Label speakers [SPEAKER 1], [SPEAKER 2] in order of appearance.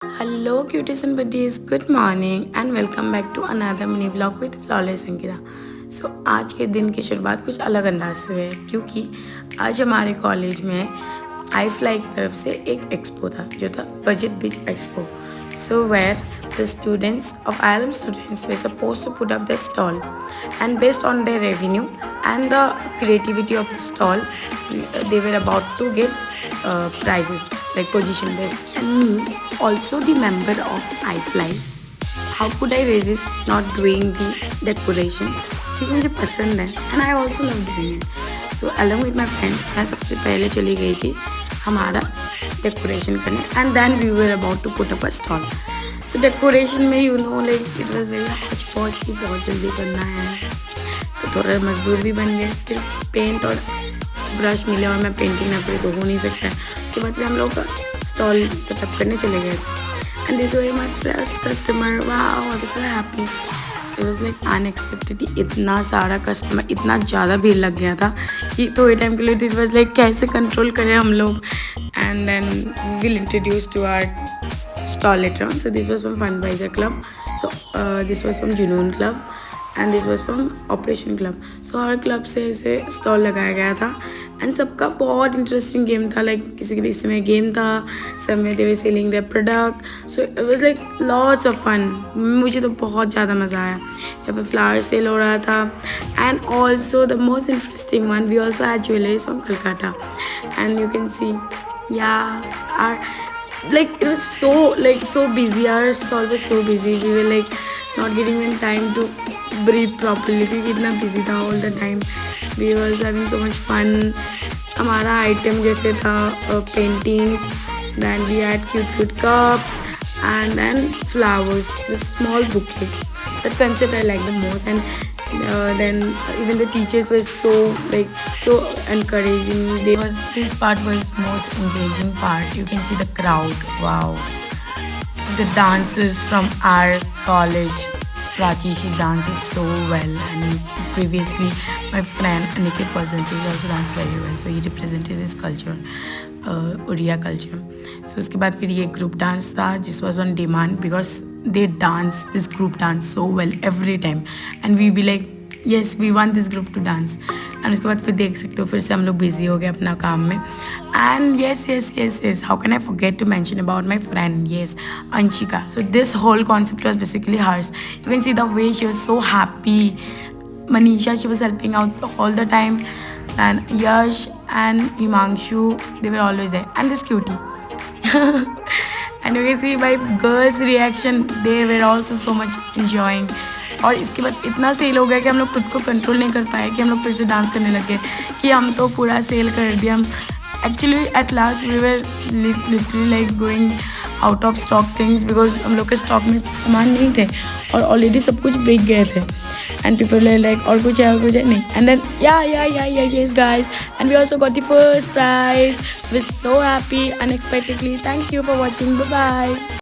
[SPEAKER 1] Hello cuties and buddies, good morning and welcome back to another mini vlog with Flawless Ankita. आज के दिन की शुरुआत कुछ अलग अंदाज से हुई है क्योंकि आज हमारे कॉलेज में आई फ्लाई की तरफ से एक एक्सपो था जो था budget beach expo. Where the students of ILM students were supposed to put up their stall, and based on their revenue and the creativity of the stall, they were about to get prizes like position based. And me, also the member of iFly, how could I resist not doing the decoration? क्योंकि मुझे पसंद है and I also love doing it. So along with my friends, मैं सबसे पहले चली गई थी हमारा डेकोरेशन करने and then we were about to put up a stall. So decoration में like it was very हच पौच की बहुत जल्दी करना है तो थोड़ा मजदूर भी बन गए। फिर पेंट और ब्रश मिले और मैं पेंटिंग ना करी तो हो नहीं सकता है। उसके बाद फिर हम लोग स्टॉल सेटअप करने चले गए and this was my first customer. Wow, I was so happy. It was like unexpected, इतना सारा कस्टमर, इतना ज़्यादा भीड़ लग गया था कि थोड़े टाइम के लिए इट वाज लाइक कैसे कंट्रोल करें हम लोग। And then we will introduce to our stall later on. So this was from funwiser club, so this was from Junoon club and this was from operation club. So हर club से ऐसे stall लगाया गया था and सबका बहुत interesting game था। Like किसी के इसमें गेम था, सब में they were selling their product. So it was like lots of fun. मुझे तो बहुत ज़्यादा मज़ा आया। यहाँ पे फ्लावर सेल हो रहा था and also the most interesting one, we also had jewelleries from Calcutta and you can see yeah are like it was so busy. Our stall was so busy. We were like not getting even time to breathe properly क्योंकि इतना busy था all the time. We was having so much fun. हमारा item जैसे था paintings, then we had cute cups and then flowers, the small bouquet. That concept I like the most. And then even the teachers were so encouraging. This part was most engaging part. You can see the crowd. Wow, the dancers from our college, Prachi, she dances so well, and previously my friend Aniket Percentage also danced very well, so he represented his culture, Oriya culture. So उसके बाद फिर ये group dance था जिस was on demand because they dance this group dance so well every time and we be like yes we want this group to dance. And उसके बाद फिर देख सकते हो फिर से हम लोग बिजी हो गए अपना काम में। And yes how can I forget to mention about my friend, yes, Anshika. So this whole concept was basically hers. You can see the way she was so happy. Manisha, she was helping out all the time, and Yash and Himanshu, they were always there, and this cutie. And you can see my girls' reaction, they were also so much enjoying. और इसके बाद इतना cell हो गया कि हम लोग खुद को कंट्रोल नहीं कर पाए कि हम लोग फिर से डांस करने लग गए कि हम तो पूरा सेल कर दिया। हम actually at last we were literally like going out of stock things because हम लोग के स्टॉक में सामान नहीं थे और ऑलरेडी सब कुछ बिक गए थे। And people are like और कुछ है नहीं। And then yes guys, and we also got the first prize. We're so happy unexpectedly. Thank you for watching. Bye bye.